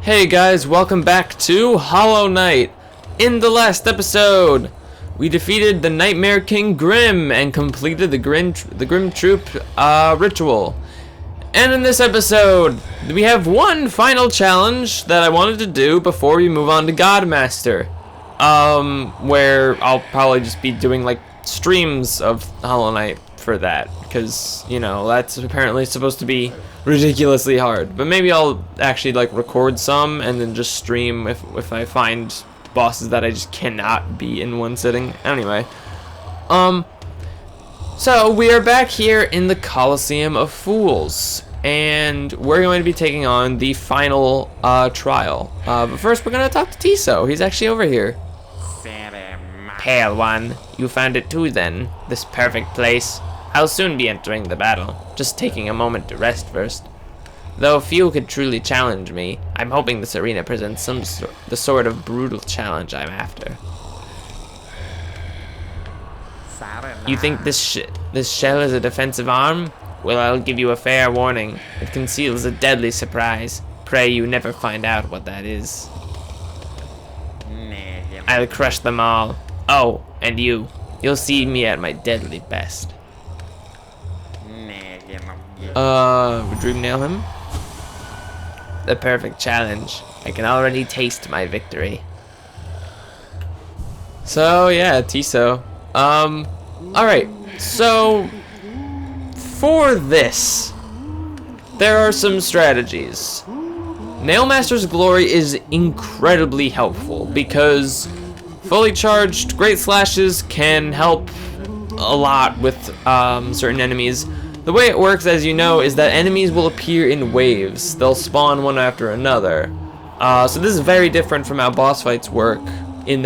Hey guys, welcome back to Hollow Knight. In the last episode, we defeated the Nightmare King Grimm and completed the Grimm Troop ritual. And in this episode, we have one final challenge that I wanted to do before we move on to Godmaster. Where I'll probably just be doing like streams of Hollow Knight for that, because you know that's apparently supposed to be ridiculously hard. But maybe I'll actually like record some and then just stream if I find bosses that I just cannot beat in one sitting. Anyway, so we are back here in the Coliseum of Fools, and we're going to be taking on the final trial. But first, we're gonna talk to Tiso. He's actually over here. Pale one, you found it too then, this perfect place. I'll soon be entering the battle, just taking a moment to rest first. Though few could truly challenge me, I'm hoping this arena presents the sort of brutal challenge I'm after. You think this shell is a defensive arm? Well, I'll give you a fair warning. It conceals a deadly surprise. Pray you never find out what that is. I'll crush them all. Oh, and you'll see me at my deadly best. Would Dream nail him? The perfect challenge. I can already taste my victory. So yeah, Tiso. Alright, so for this, there are some strategies. Nailmaster's Glory is incredibly helpful because fully charged Great Slashes can help a lot with certain enemies. The way it works, as you know, is that enemies will appear in waves. They'll spawn one after another. So this is very different from how boss fights work in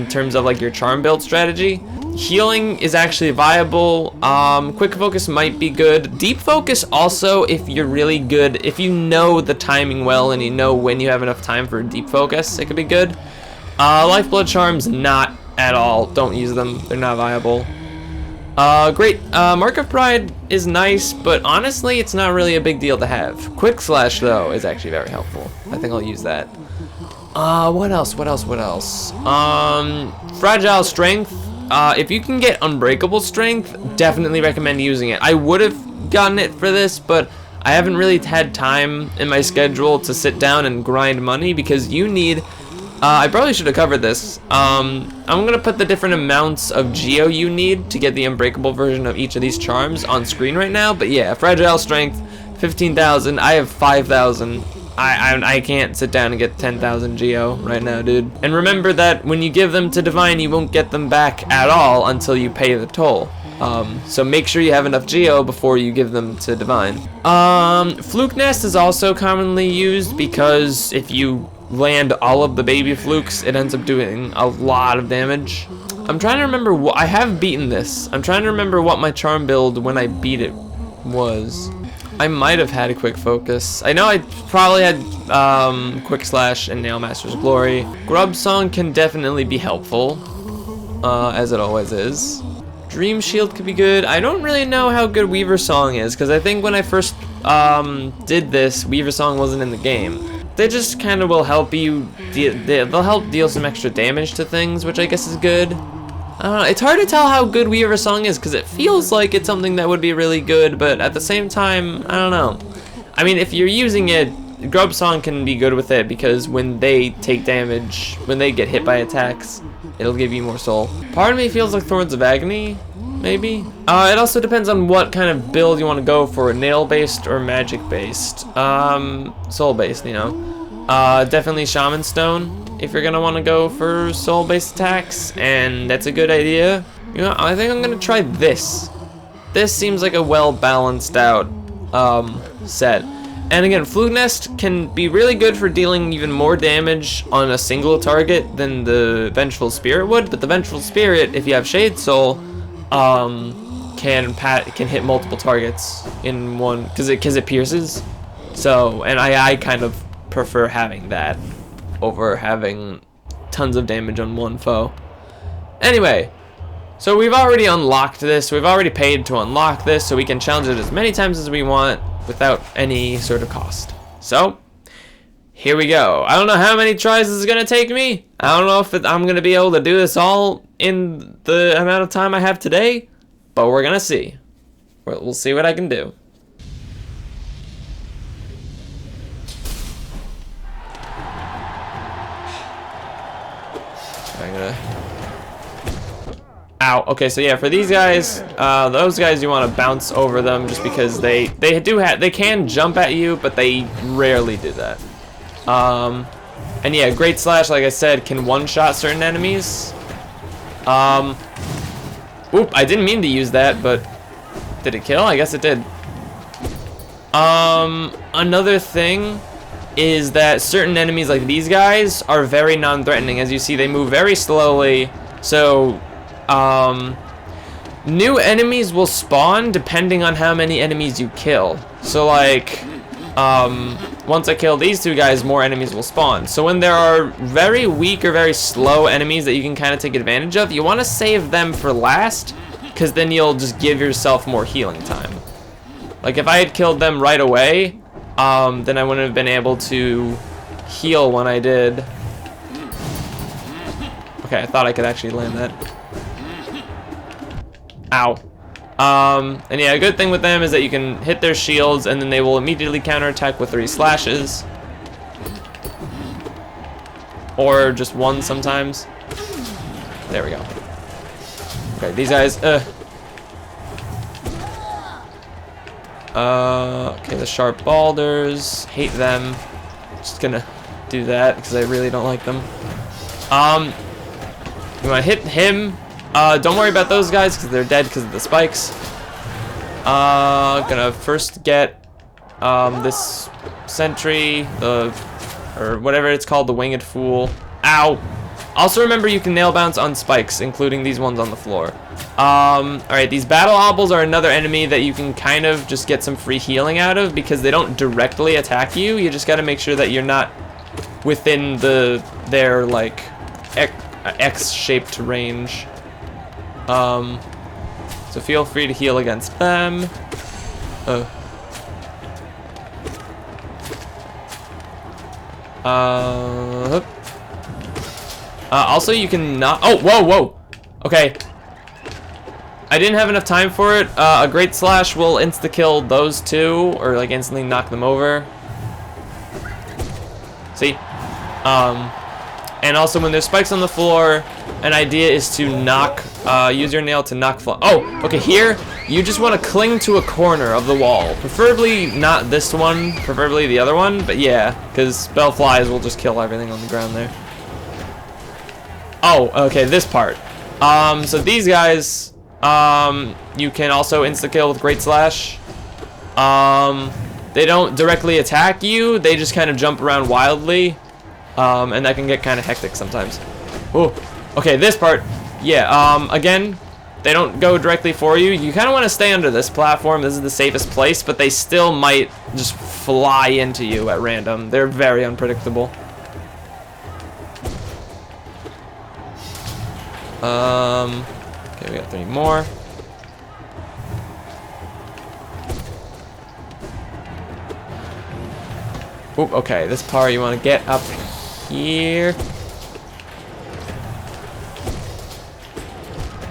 terms of like your charm build strategy. Healing is actually viable. Quick focus might be good. Deep focus also, if you're really good, if you know the timing well and you know when you have enough time for deep focus, it could be good. Lifeblood charms, not at all. Don't use them. They're not viable. Great. Mark of Pride is nice, but honestly, it's not really a big deal to have. Quick Slash, though, is actually very helpful. I think I'll use that. What else? Fragile Strength. If you can get Unbreakable Strength, definitely recommend using it. I would have gotten it for this, but I haven't really had time in my schedule to sit down and grind money because you need... I probably should have covered this. I'm going to put the different amounts of Geo you need to get the Unbreakable version of each of these charms on screen right now. But yeah, Fragile Strength, 15,000. I have 5,000. I can't sit down and get 10,000 Geo right now, dude. And remember that when you give them to Divine, you won't get them back at all until you pay the toll. So make sure you have enough Geo before you give them to Divine. Fluke Nest is also commonly used because if you land all of the baby flukes, it ends up doing a lot of damage. I'm trying to remember what I have beaten this. I'm trying to remember what my charm build when I beat it was. I might have had a quick focus. I know I probably had Quick Slash and Nailmaster's Glory. Grub Song can definitely be helpful, as it always is. Dream Shield could be good. I don't really know how good Weaver Song is because I think when I first did this, Weaver Song wasn't in the game. They just kind of will help you, they'll help deal some extra damage to things, which I guess is good. I don't know, it's hard to tell how good Weaver Song is because it feels like it's something that would be really good, but at the same time, I don't know. I mean, if you're using it, Grub Song can be good with it because when they take damage, when they get hit by attacks, it'll give you more soul. Part of me feels like Thorns of Agony, maybe? It also depends on what kind of build you want to go for, nail-based or magic-based. Soul-based, you know. Definitely Shaman Stone if you're gonna want to go for soul-based attacks, and that's a good idea. You know, I think I'm gonna try this. This seems like a well-balanced out set. And again, Fluke Nest can be really good for dealing even more damage on a single target than the Vengeful Spirit would, but the Vengeful Spirit, if you have Shade Soul, can hit multiple targets in one because it pierces. So, and I kind of prefer having that over having tons of damage on one foe. Anyway, so we've already unlocked this. We've already paid to unlock this, so we can challenge it as many times as we want without any sort of cost. So here we go. I don't know how many tries this is gonna take me. I don't know if I'm gonna be able to do this all in the amount of time I have today, but we're gonna see. We'll see what I can do. I'm gonna... Ow. Okay, so yeah, for these guys, those guys you want to bounce over them just because they can jump at you, but they rarely do that. And yeah, Great Slash, like I said, can one-shot certain enemies. Oop, I didn't mean to use that, but did it kill? I guess it did. Another thing is that certain enemies like these guys are very non-threatening. As you see, they move very slowly, so new enemies will spawn depending on how many enemies you kill. So like, once I kill these two guys, more enemies will spawn. So when there are very weak or very slow enemies that you can kind of take advantage of, you want to save them for last, because then you'll just give yourself more healing time. Like if I had killed them right away, then I wouldn't have been able to heal when I did. Okay, I thought I could actually land that. Ow. And yeah, a good thing with them is that you can hit their shields and then they will immediately counterattack with 3 slashes. Or just 1 sometimes. There we go. Okay, these guys, okay, the sharp boulders, hate them. Just gonna do that because I really don't like them. You wanna hit him. Don't worry about those guys because they're dead because of the spikes. Gonna first get this sentry, or whatever it's called, the winged fool. Ow! Also remember you can nail bounce on spikes, including these ones on the floor. Alright, these battle obbles are another enemy that you can kind of just get some free healing out of because they don't directly attack you. You just gotta make sure that you're not within their like X-shaped range. So feel free to heal against them. Also you can not, oh, whoa, okay. I didn't have enough time for it. A Great Slash will insta-kill those two, or like instantly knock them over. See? And also when there's spikes on the floor, an idea is to knock, use your nail to knock oh, okay, here, you just want to cling to a corner of the wall. Preferably not this one, preferably the other one, but yeah, because Bellflies will just kill everything on the ground there. Oh, okay, this part. So these guys, you can also insta-kill with Great Slash. They don't directly attack you, they just kind of jump around wildly. And that can get kind of hectic sometimes. Oh, okay, this part, yeah, again, they don't go directly for you. You kind of want to stay under this platform. This is the safest place, but they still might just fly into you at random. They're very unpredictable. Okay, we got 3 more. Oop, okay, this part you want to get up here.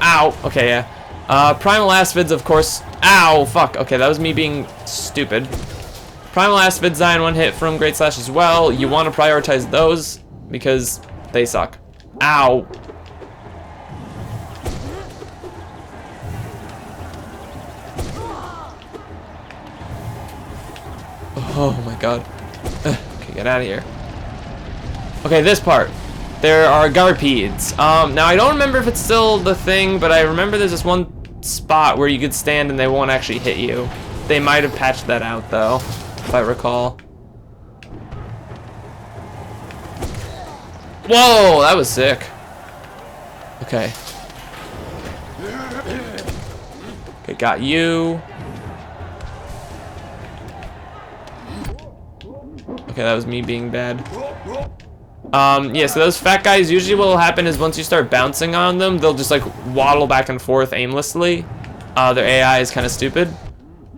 Ow, okay, yeah. Primal Asphids, of course. Ow, fuck, okay, that was me being stupid. Primal Asphids die in 1 hit from Great Slash as well. You want to prioritize those because they suck. Ow. Oh my god. Okay, get out of here. Okay, this part. There are Garpedes. Now I don't remember if it's still the thing, but I remember there's this one spot where you could stand and they won't actually hit you. They might have patched that out though, if I recall. Whoa, that was sick. Okay. Okay, got you. Okay, that was me being bad. Yeah, so those fat guys, usually what will happen is once you start bouncing on them, they'll just like waddle back and forth aimlessly. Their AI is kind of stupid.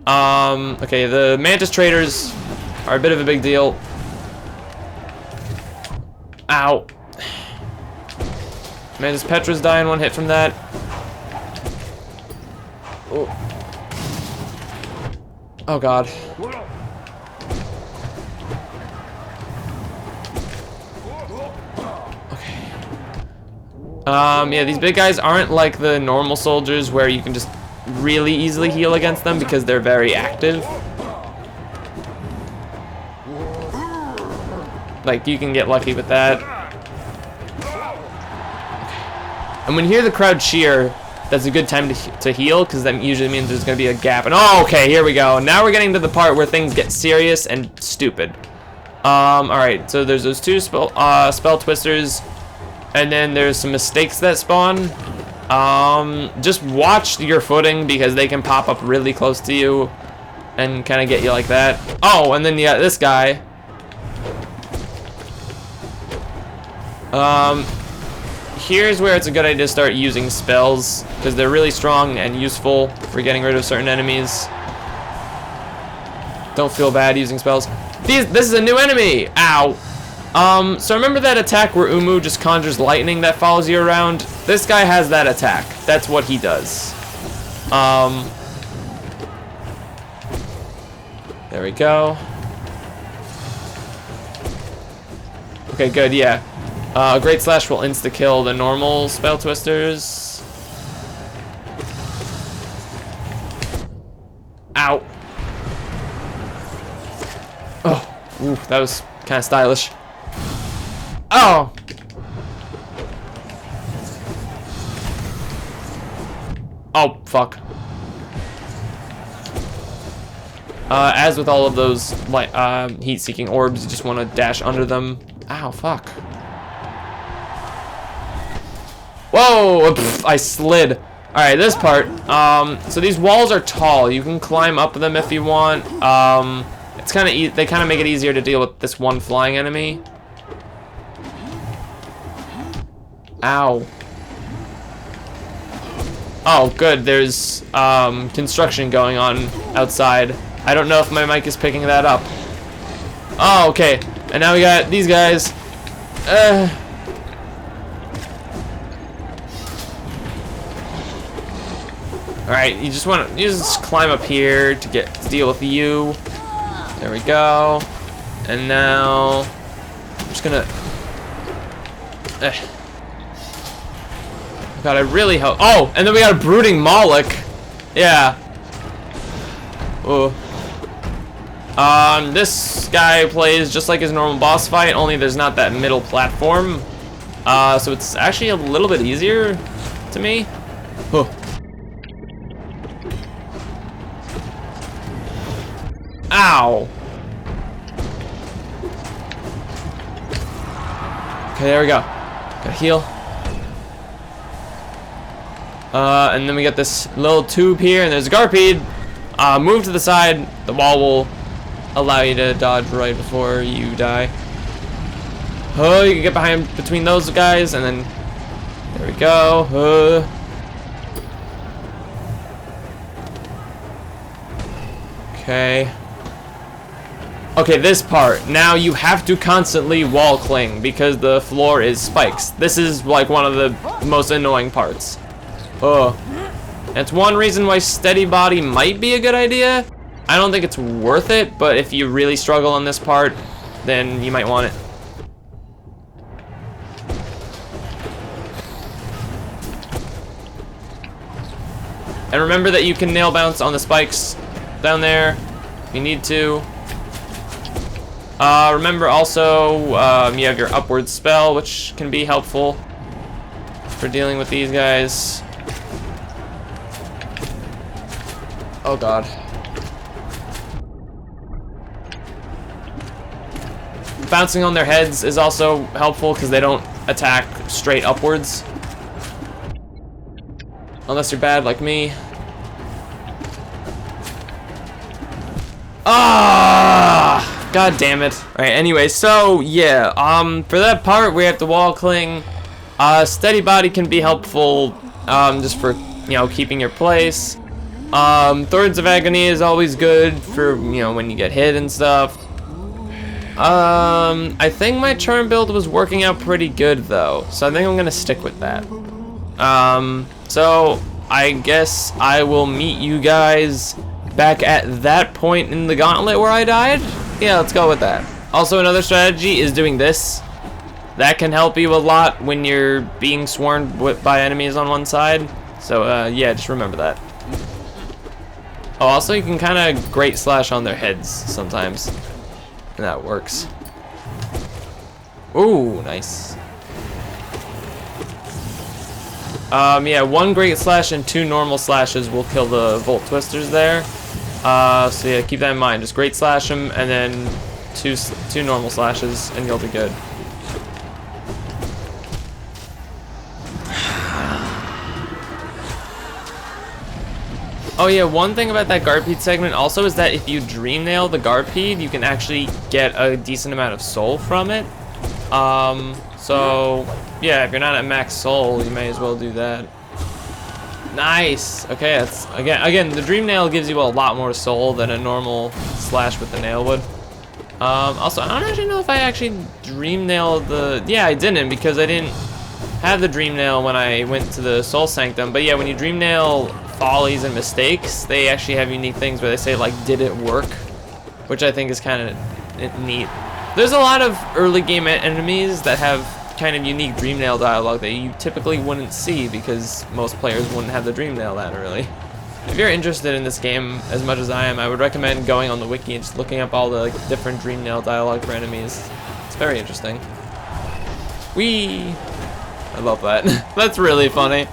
Okay, the Mantis Traders are a bit of a big deal. Ow. Man, does Petra's die in one hit from that? Oh. Oh god. Okay. Yeah, these big guys aren't like the normal soldiers where you can just really easily heal against them because they're very active. Like, you can get lucky with that. And when you hear the crowd cheer, that's a good time to heal, because that usually means there's going to be a gap. And oh, okay, here we go. Now we're getting to the part where things get serious and stupid. Alright, so there's those two spell twisters, and then there's some mistakes that spawn. Just watch your footing, because they can pop up really close to you and kind of get you like that. Oh, and then you got this guy. Here's where it's a good idea to start using spells, because they're really strong and useful for getting rid of certain enemies. Don't feel bad using spells. This is a new enemy! Ow! So remember that attack where Umu just conjures lightning that follows you around? This guy has that attack. That's what he does. There we go. Okay, good, yeah. Great Slash will insta-kill the normal spell twisters. Ow. Oh, ooh, that was kind of stylish. Oh! Oh, fuck. As with all of those heat-seeking orbs, you just want to dash under them. Ow, fuck. Whoa! Pff, I slid. Alright, this part. So these walls are tall. You can climb up them if you want. It's kind of they kind of make it easier to deal with this one flying enemy. Ow. Oh, good. There's construction going on outside. I don't know if my mic is picking that up. Oh, okay. And now we got these guys. Alright, you just climb up here to deal with you. There we go. And now I'm just gonna God, I really hope. Oh, and then we got a brooding Moloch. Yeah. Oh. This guy plays just like his normal boss fight, only there's not that middle platform. So it's actually a little bit easier to me. Oh. Ow. Okay, there we go. Gotta heal. And then we got this little tube here, and there's a Garpede. Move to the side. The wall will allow you to dodge right before you die. Oh, you can get behind between those guys, and then there we go. Okay. Okay, this part. Now you have to constantly wall cling because the floor is spikes. This is like one of the most annoying parts. Oh. That's one reason why steady body might be a good idea. I don't think it's worth it, but if you really struggle on this part, then you might want it. And remember that you can nail bounce on the spikes down there if you need to. Remember also, you have your upward spell, which can be helpful for dealing with these guys. Oh god. Bouncing on their heads is also helpful because they don't attack straight upwards. Unless you're bad like me. Ah! God damn it. Alright, anyway, so yeah, for that part we have to wall cling. Steady body can be helpful, just for, you know, keeping your place. Thorns of Agony is always good for, you know, when you get hit and stuff. I think my charm build was working out pretty good though, so I think I'm gonna stick with that. So I guess I will meet you guys back at that point in the gauntlet where I died. Yeah, let's go with that. Also, another strategy is doing this. That can help you a lot when you're being swarmed by enemies on one side. So yeah, just remember that. Oh, also you can kind of great slash on their heads sometimes. And that works. Ooh, nice. Yeah, 1 great slash and 2 normal slashes will kill the Volt Twisters there. So yeah, keep that in mind. Just great slash them and then two normal slashes and you'll be good. Oh yeah, one thing about that Garpede segment also is that if you dream nail the Garpede, you can actually get a decent amount of soul from it. So yeah, if you're not at max soul, you may as well do that. Nice. Okay, that's again the dream nail gives you a lot more soul than a normal slash with the nail would. Also, I don't actually know if I actually dream nailed the. Yeah, I didn't because I didn't have the dream nail when I went to the Soul Sanctum. But yeah, when you dream nail follies and mistakes, they actually have unique things where they say like, did it work, which I think is kind of neat. There's a lot of early game enemies that have kind of unique dream nail dialogue that you typically wouldn't see because most players wouldn't have the dream nail that early. If you're interested in this game as much as I am, I would recommend going on the wiki and just looking up all the different dream nail dialogue for enemies. It's very interesting. Whee! I love that. That's really funny.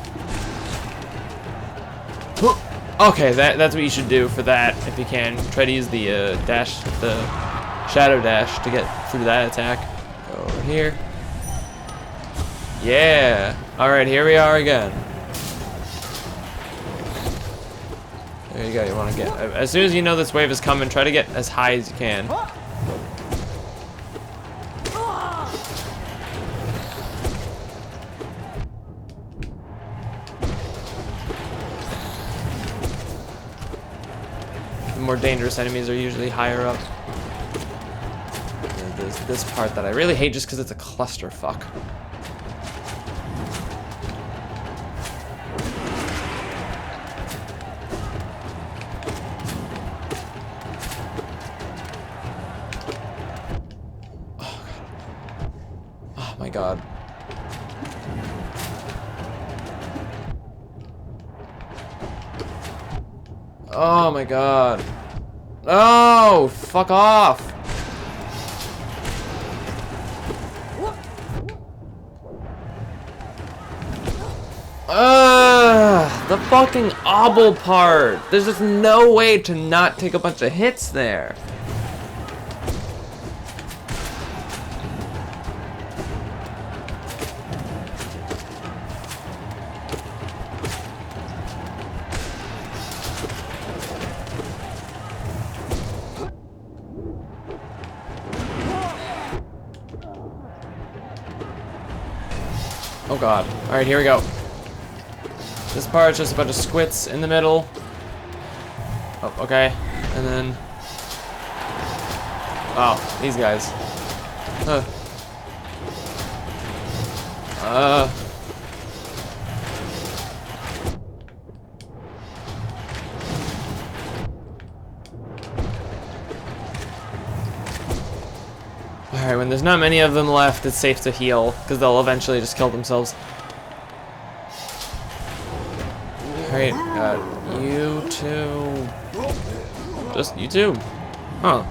Okay, that's what you should do for that if you can. Try to use the dash, the shadow dash to get through that attack. Go over here. Yeah. All right, here we are again. There you go. You want to get as soon as you know this wave is coming, try to get as high as you can. The more dangerous enemies are usually higher up. And there's this part that I really hate just because it's a clusterfuck. Oh my god. Oh my god. Oh, fuck off. The fucking obble part. There's just no way to not take a bunch of hits there. Oh god. Alright, here we go. This part's just a bunch of squits in the middle. Oh, okay. And then... oh, these guys. Alright, when there's not many of them left, it's safe to heal, because they'll eventually just kill themselves. Alright, got you two. Just you two. Huh.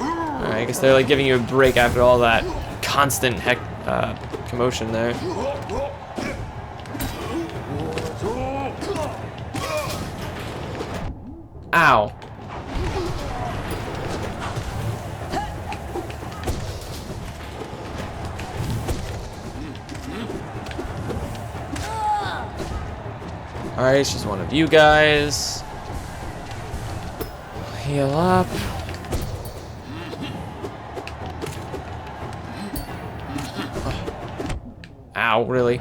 Alright, I guess they're like giving you a break after all that constant commotion there. Ow. Alright, it's just one of you guys. Heal up. Oh. Ow, really?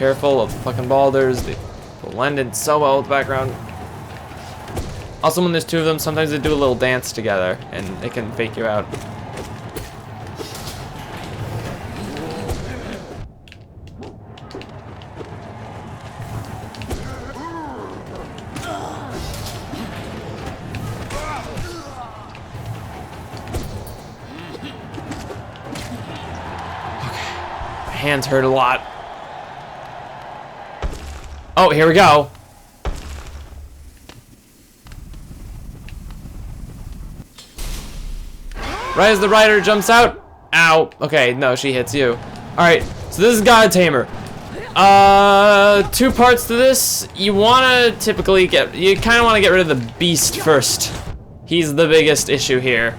careful of fucking boulders. They blend in so well with the background. Also, when there's two of them, sometimes they do a little dance together, and they can fake you out. Hands hurt a lot. Oh, here we go. Right as the rider jumps out. Ow. Okay, no, she hits you. Alright, so this is God Tamer. Two parts to this. You wanna typically you kinda wanna get rid of the beast first. He's the biggest issue here.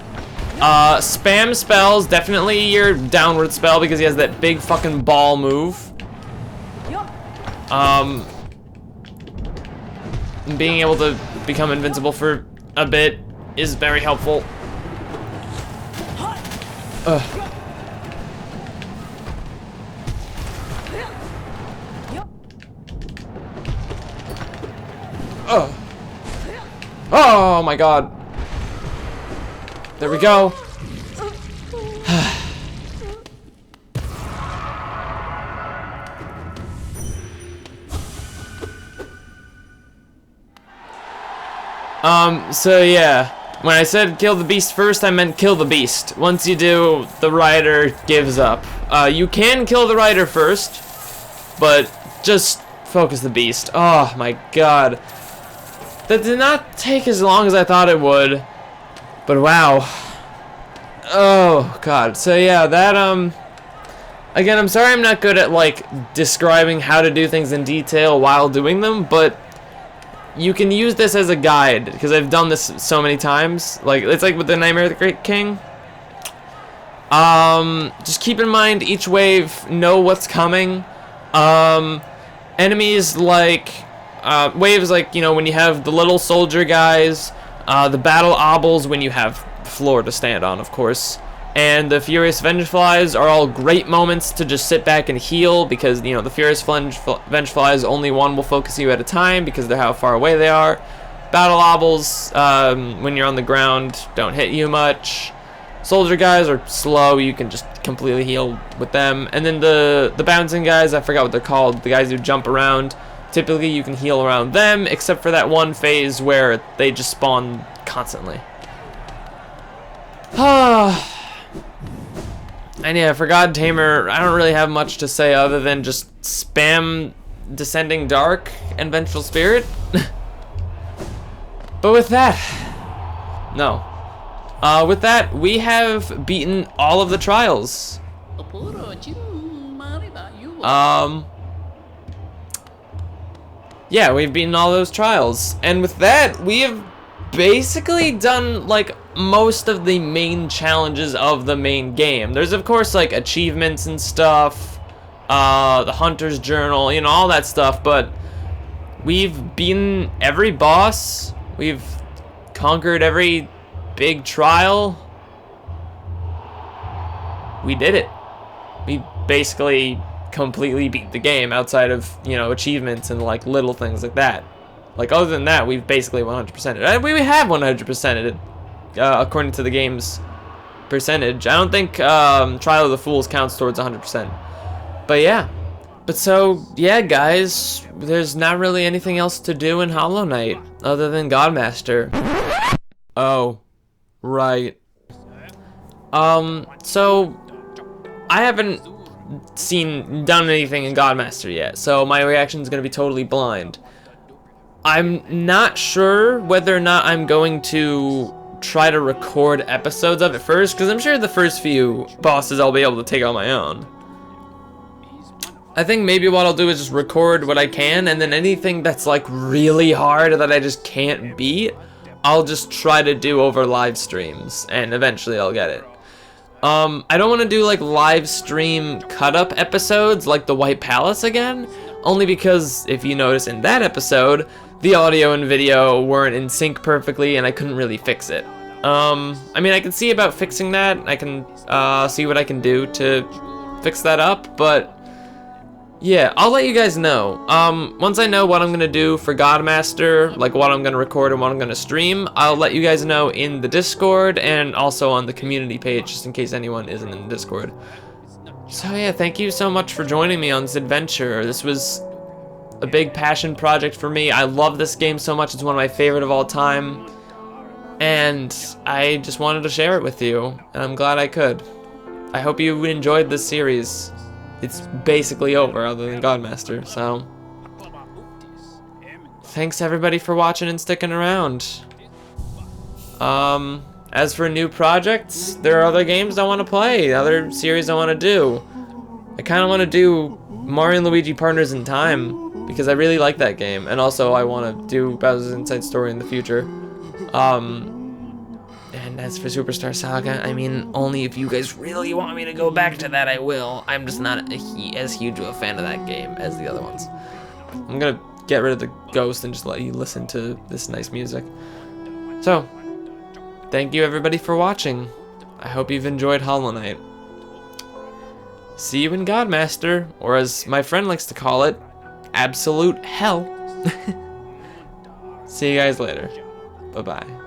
Spam spells, definitely your downward spell because he has that big fucking ball move. Being able to become invincible for a bit is very helpful. Oh my god. There we go. So yeah, when I said kill the beast first, I meant kill the beast. Once you do, the rider gives up. You can kill the rider first, but just focus the beast. Oh my god. That did not take as long as I thought it would. But wow. Oh god. So yeah, that again, I'm sorry I'm not good at like describing how to do things in detail while doing them, but you can use this as a guide because I've done this so many times. Like it's like with the Nightmare of the Great King. Just keep in mind each wave, know what's coming. Enemies like waves like, you know, when you have the little soldier guys, the battle obbles when you have floor to stand on, of course, and the Furious Vengeflies are all great moments to just sit back and heal because, you know, the Furious Vengeflies, only one will focus you at a time because they're how far away they are. Battle obbles, when you're on the ground, don't hit you much. Soldier guys are slow, you can just completely heal with them. And then the bouncing guys, I forgot what they're called, the guys who jump around, typically you can heal around them, except for that one phase where they just spawn constantly. And yeah, for God Tamer, I don't really have much to say other than just spam Descending Dark and Vengeful Spirit. But with that, no. With that, we have beaten all of the trials. Yeah, we've beaten all those trials. And with that, we have basically done, like, most of the main challenges of the main game. There's, of course, like, achievements and stuff, the Hunter's Journal, you know, all that stuff, but we've beaten every boss. We've conquered every big trial. We did it. We basically completely beat the game outside of, you know, achievements and like little things like that. Like other than that, we've basically 100%ed it. We have 100%ed it, according to the game's percentage. I don't think Trial of the Fools counts towards 100%. But yeah. But so, yeah, guys, there's not really anything else to do in Hollow Knight other than Godmaster. Oh, right. So I haven't done anything in Godmaster yet, so my reaction is going to be totally blind. I'm not sure whether or not I'm going to try to record episodes of it first, because I'm sure the first few bosses I'll be able to take on my own. I think maybe what I'll do is just record what I can, and then anything that's like really hard that I just can't beat, I'll just try to do over live streams, and eventually I'll get it. I don't want to do like live stream cut-up episodes like the White Palace again, only because if you notice in that episode, the audio and video weren't in sync perfectly and I couldn't really fix it. I mean, I can see about fixing that. I can see what I can do to fix that up, but Yeah, I'll let you guys know. Once I know what I'm gonna do for Godmaster, like what I'm gonna record and what I'm gonna stream, I'll let you guys know in the Discord and also on the community page, just in case anyone isn't in the Discord. So yeah, thank you so much for joining me on this adventure. This was a big passion project for me. I love this game so much. It's one of my favorite of all time. And I just wanted to share it with you, and I'm glad I could. I hope you enjoyed this series. It's basically over other than Godmaster, so thanks everybody for watching and sticking around. As for new projects, there are other games I want to play, other series I want to do. I kind of want to do Mario & Luigi Partners in Time because I really like that game, and also I want to do Bowser's Inside Story in the future. And as for Superstar Saga, I mean, only if you guys really want me to go back to that, I will. I'm just not as huge of a fan of that game as the other ones. I'm gonna get rid of the ghost and just let you listen to this nice music. So, thank you everybody for watching. I hope you've enjoyed Hollow Knight. See you in Godmaster, or as my friend likes to call it, absolute hell. See you guys later. Bye-bye.